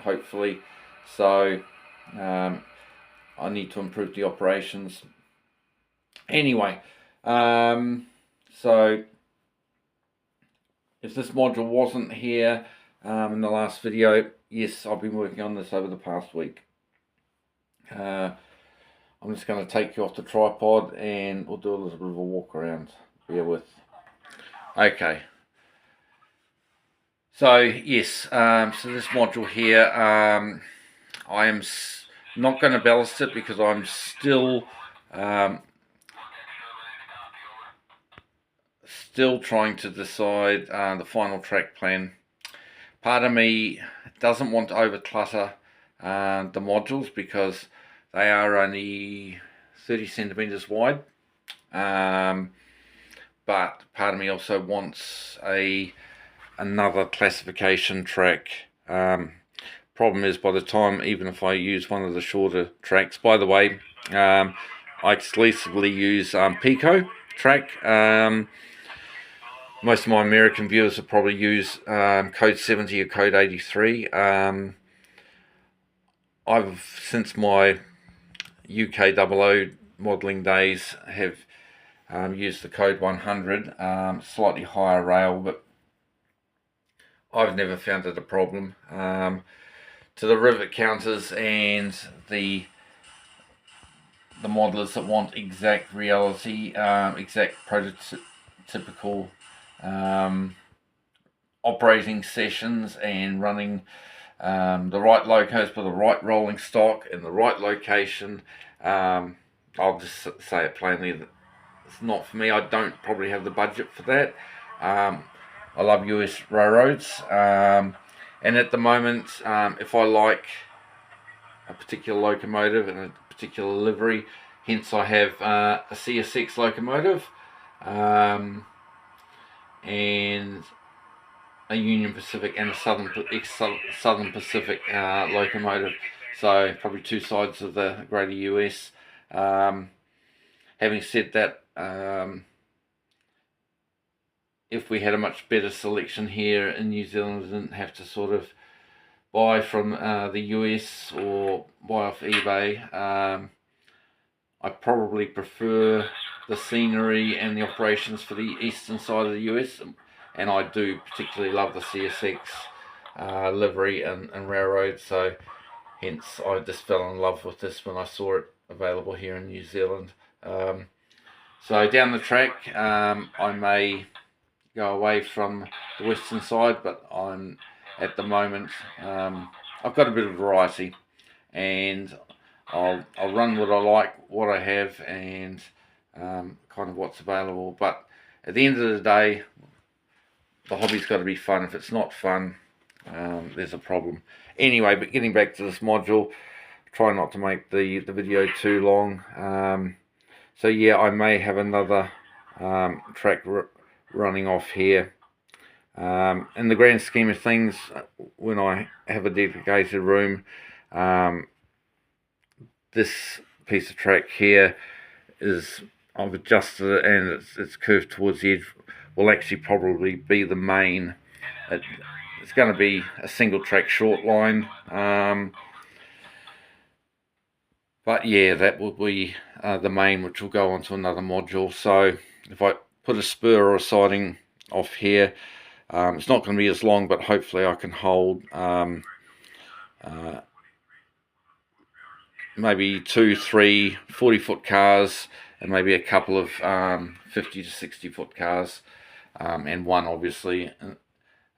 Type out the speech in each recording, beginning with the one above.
hopefully. So I need to improve the operations. Anyway, so if this module wasn't here in the last video, yes, I've been working on this over the past week. I'm just going to take you off the tripod and we'll do a little bit of a walk around. Bear with. Okay. So yes, so this module here, I am not going to ballast it because I'm still trying to decide the final track plan. Part of me doesn't want to over clutter the modules because they are only 30 centimeters wide, but part of me also wants another classification track. Problem is, by the time, even if I use one of the shorter tracks, by the way, I exclusively use Pico track. Most of my American viewers will probably use code 70 or code 83. I've, since my UK 00 modelling days, have used the code 100, slightly higher rail, but I've never found it a problem. To the rivet counters and the modelers that want exact reality, exact prototypical operating sessions and running the right locos with the right rolling stock in the right location, I'll just say it plainly, it's not for me. I don't probably have the budget for that. I love US railroads, and at the moment, if I like a particular locomotive and a particular livery, hence I have a CSX locomotive and a Union Pacific and a Southern Pacific locomotive. So probably two sides of the greater US. Having said that, if we had a much better selection here in New Zealand, didn't have to sort of buy from the US or buy off eBay, I probably prefer the scenery and the operations for the eastern side of the US, and I do particularly love the CSX livery and railroad, so hence I just fell in love with this when I saw it available here in New Zealand. So down the track, I may go away from the western side, but I'm at the moment, I've got a bit of variety, and I'll run what I like, what I have, and kind of what's available. But at the end of the day, the hobby's got to be fun. If it's not fun, there's a problem. Anyway, but getting back to this module, try not to make the video too long. So yeah, I may have another track running off here. In the grand scheme of things, when I have a dedicated room, this piece of track here I've adjusted it, and it's curved towards the edge, will actually probably be the main. It's going to be a single track Shortline, but yeah, that will be the main, which will go onto another module. So if I put a spur or a siding off here, it's not going to be as long, but hopefully I can hold maybe 2, 3 40-foot cars, and maybe a couple of 50 to 60-foot cars, and one obviously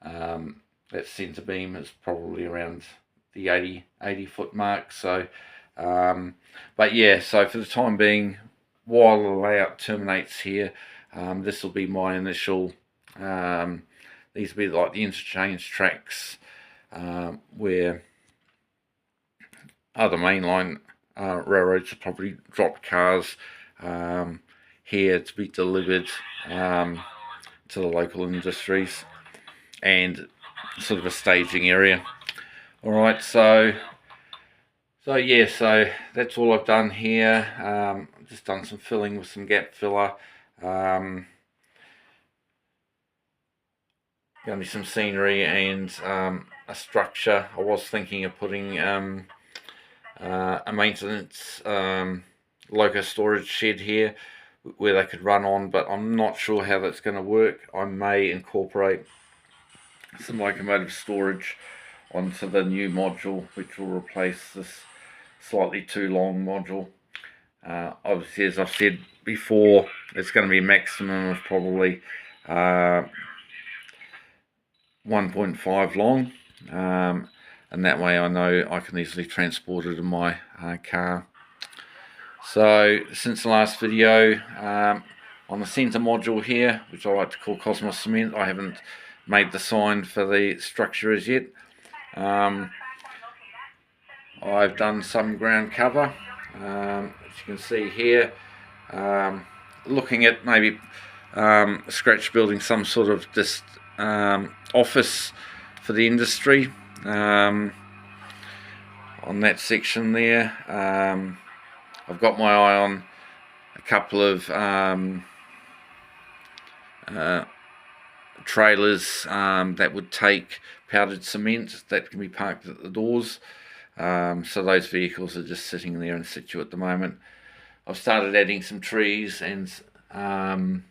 that centre beam is probably around the 80-foot mark. So but yeah, so for the time being, while the layout terminates here, this will be my initial, these will be like the interchange tracks where other mainline railroads will probably drop cars here to be delivered to the local industries, and sort of a staging area. Alright, so yeah, so that's all I've done here. I've just done some filling with some gap filler. going to be some scenery and a structure. I was thinking of putting a maintenance loco storage shed here where they could run on, but I'm not sure how that's going to work. I may incorporate some locomotive storage onto the new module, which will replace this slightly too long module. Obviously, as I've said before, it's going to be a maximum of probably 1.5 long, and that way I know I can easily transport it in my car. So since the last video, on the centre module here, which I like to call Cosmos Cement, I haven't made the sign for the structure as yet. I've done some ground cover, as you can see here, looking at maybe scratch building some sort of just office for the industry on that section there. I've got my eye on a couple of trailers that would take powdered cement that can be parked at the doors. So those vehicles are just sitting there in situ at the moment. I've started adding some trees and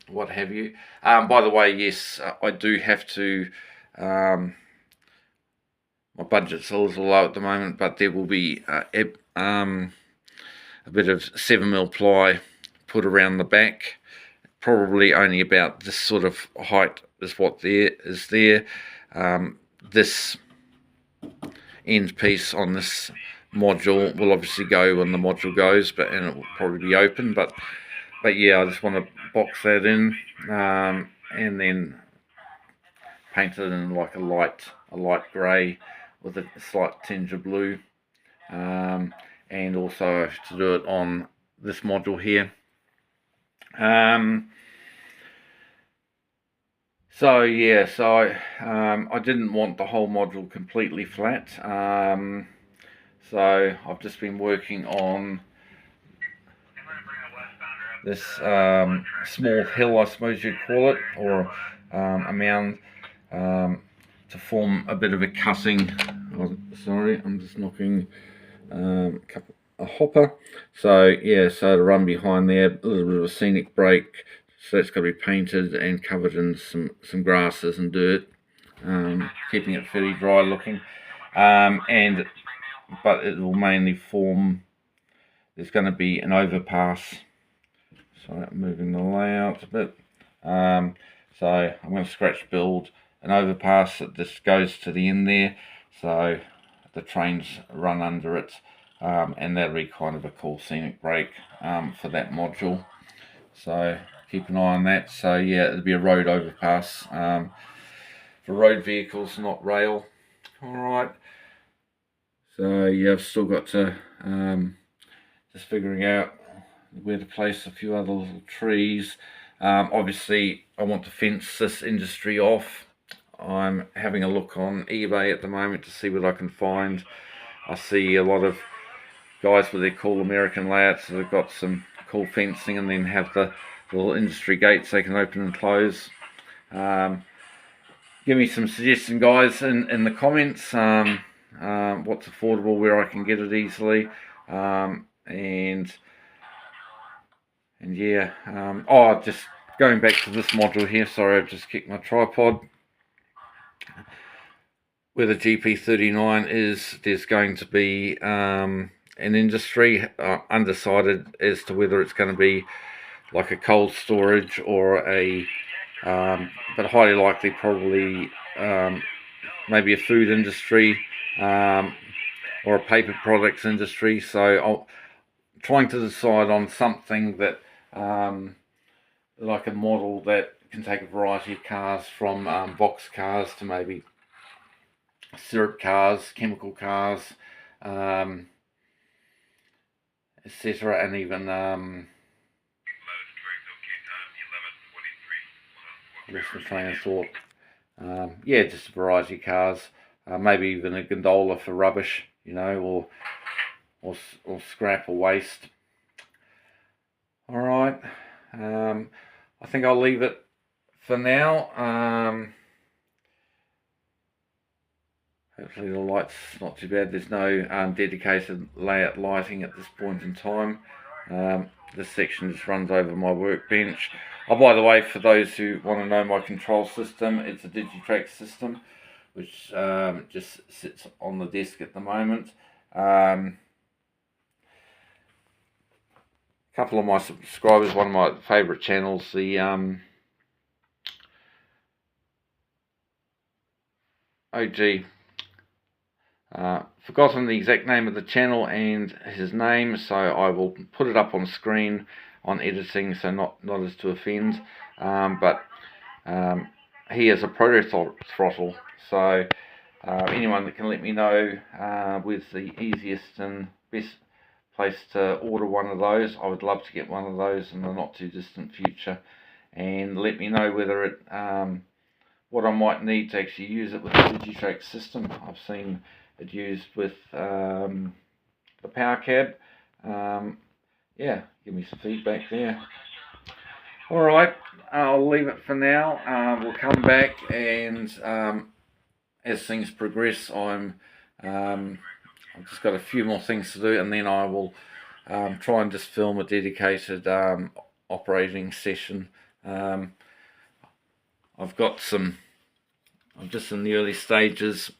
what have you. By the way, yes, I do have to, my budget's a little low at the moment, but there will be a bit of 7mm ply put around the back, probably only about this sort of height is what there is there. This end piece on this module will obviously go when the module goes, and it will probably be open, but yeah, I just want to box that in and then paint it in like a light grey with a slight tinge of blue, and also I have to do it on this module here. So yeah, I didn't want the whole module completely flat, so I've just been working on this small hill, I suppose you'd call it, or a mound, to form a bit of a cutting. Oh, sorry, I'm just knocking a hopper. So yeah, so to run behind there, a little bit of a scenic break. So that's got to be painted and covered in some grasses and dirt, keeping it fairly dry looking. But it will mainly form. There's going to be an overpass. Sorry, I'm moving the layout a bit. So I'm going to scratch build an overpass that just goes to the end there, so the trains run under it, and that'll be kind of a cool scenic break for that module. So keep an eye on that. So yeah, it'll be a road overpass for road vehicles, not rail. Alright, so yeah, I've still got to just figuring out where to place a few other little trees. Obviously I want to fence this industry off. I'm having a look on eBay at the moment to see what I can find. I see a lot of guys with their cool American layouts that have got some cool fencing and then have the little industry gates they can open and close. Give me some suggestions, guys, in the comments, what's affordable, where I can get it easily, and yeah, oh, just going back to this module here, sorry, I've just kicked my tripod. Where the GP39 is, there's going to be an industry, undecided as to whether it's going to be like a cold storage or a, but highly likely probably maybe a food industry or a paper products industry. So I'm trying to decide on something that like a model that can take a variety of cars, from box cars to maybe syrup cars, chemical cars, etc., and even lost my train of thought. Yeah, just a variety of cars, maybe even a gondola for rubbish, you know, or scrap or waste. All right, I think I'll leave it for now. Hopefully the light's not too bad. There's no dedicated layout lighting at this point in time. This section just runs over my workbench. Oh, by the way, for those who want to know my control system, it's a Digitrax system, which just sits on the desk at the moment. A couple of my subscribers, one of my favourite channels, the forgotten the exact name of the channel and his name, so I will put it up on screen on editing, so not as to offend, but he is a proto throttle, so anyone that can let me know with the easiest and best place to order one of those, I would love to get one of those in the not too distant future, and let me know whether it what I might need to actually use it with the Digitrax system. I've seen it used with the power cab. Yeah, give me some feedback there. Alright, I'll leave it for now. We'll come back, and as things progress, I've just got a few more things to do, and then I will try and just film a dedicated operating session. I'm just in the early stages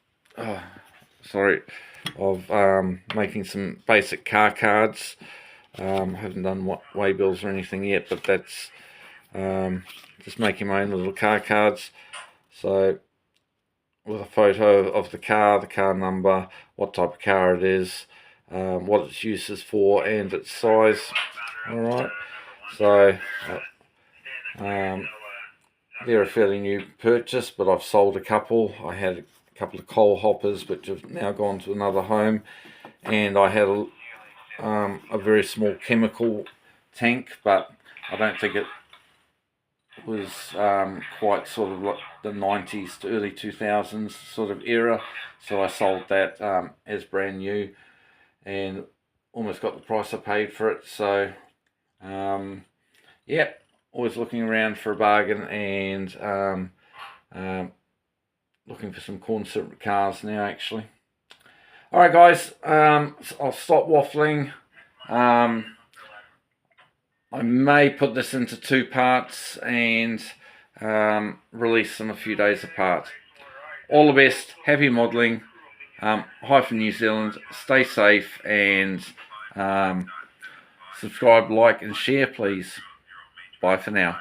of making some basic car cards. Haven't done waybills or anything yet, but that's just making my own little car cards. So with a photo of the car number, what type of car it is, what its use is for, and its size. Alright, so they're a fairly new purchase, but I've sold a couple. I had a couple of coal hoppers which have now gone to another home, and I had a very small chemical tank, but I don't think it was quite sort of like the 90s to early 2000s sort of era, so I sold that as brand new and almost got the price I paid for it. So yeah, always looking around for a bargain, and looking for some corn syrup cars now actually. Alright guys, I'll stop waffling. I may put this into 2 parts and release them a few days apart. All the best, happy modelling, hi from New Zealand, stay safe, and subscribe, like and share please. Bye for now.